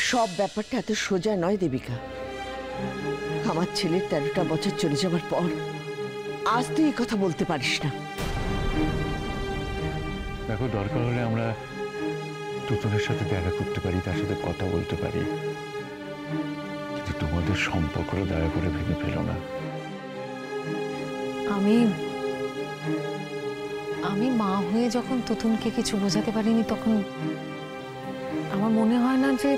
সব ব্যাপারটা এত সোজা নয় দেবিকা। আমার ছেলের 13টা বছর চলে যাবার পর আজ তুই এই কথা বলতে পারিস না। দেখো, দরকার হলে আমরা তুতুনের সাথে দেখা করতে পারি, তার সাথে কথা বলতে পারি, কিন্তু তোমাদের সম্পর্কটা দয়া করে ভেঙে ফেলো না। আমি মা হয়ে যখন তুতুনকে কিছু বোঝাতে পারিনি, তখন আমার মনে হয় না যে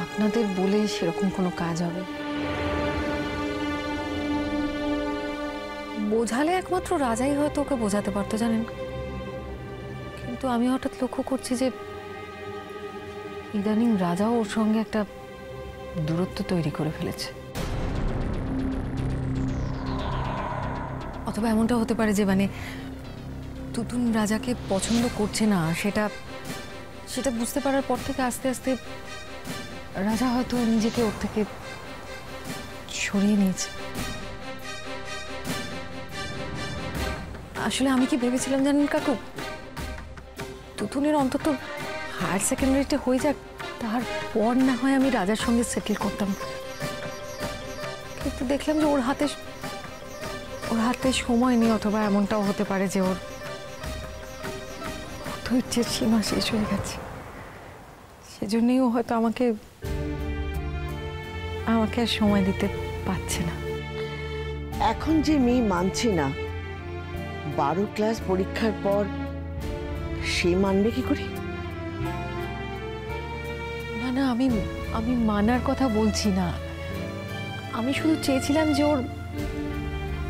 আপনাদের বলে সেরকম কোনো কাজ হবে। বোঝালে একমাত্র রাজাই হয়তো ওকে বোঝাতে পারতো, জানেন। কিন্তু আমি হঠাৎ লক্ষ্য করছি যে ইদানিং রাজাও ওর সঙ্গে একটা দূরত্ব তৈরি করে ফেলেছে। অথবা এমনটা হতে পারে যে মানে তুতুন রাজাকে পছন্দ করছে না, সেটা বুঝতে পারার পর থেকে আস্তে আস্তে রাজা হয়তো নিজেকে ওর থেকে সরিয়ে নিয়েছে। আসলে আমি কি ভেবেছিলাম জানেন কাকু, তুতুনের অন্তত হায়ার সেকেন্ডারিতে হয়ে যাক, তারপর না হয় আমি রাজার সঙ্গে সেটেল করতাম। কিন্তু দেখলাম যে ওর হাতে সময় নেই, অথবা এমনটাও হতে পারে যে ওর ধৈর্যের সীমা শেষ হয়ে গেছে। সেজন্যই ও হয়তো আমাকে আর সময় দিতে পারছে না। এখন যে মেয়ে মানছে না 12 ক্লাস পরীক্ষার পর, সে মানবে কি করে? না না, আমি মানার কথা বলছি না। আমি শুধু চেয়েছিলাম যে ওর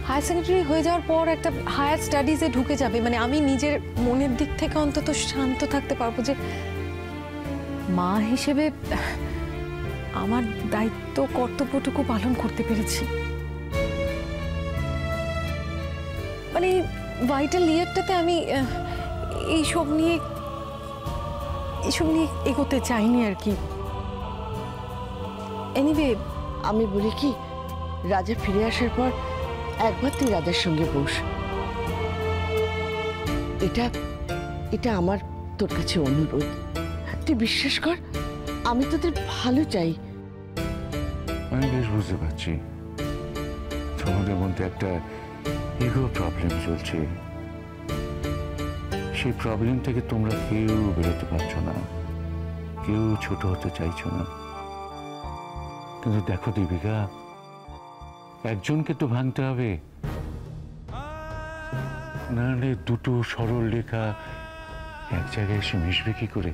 হায়ার সেকেন্ডারি হয়ে যাওয়ার পর একটা হায়ার স্টাডিজে ঢুকে যাবে, মানে আমি নিজের মনের দিক থেকে অন্তত শান্ত থাকতে পারবো যে মা হিসেবে আমার দায়িত্ব কর্তব্যটুকু পালন করতে পেরেছি। মানে ভাইটাল ইয়ারটাতে আমি এইসব নিয়ে এগোতে চাইনি আর কি। এনিওয়ে, আমি বলি কি, রাজা ফিরে আসার পর একবার তুই রাজার সঙ্গে বস। এটা আমার তোর কাছে অনুরোধ। তুই বিশ্বাস কর, আমি তোদের ভালো চাই। আমি বেশ বুঝতে পারছি তোমাদের মধ্যে একটা ইগো প্রবলেম চলছে। সেই প্রবলেম থেকে তোমরা কেউ বেরোতে পারছো না, কেউ ছোট হতে চাইছো না। কিন্তু দেখো দীপিকা, একজনকে তো ভাঙতে হবে, নাহলে দুটো সরল রেখা এক জায়গায় এসে মিশবে কি করে?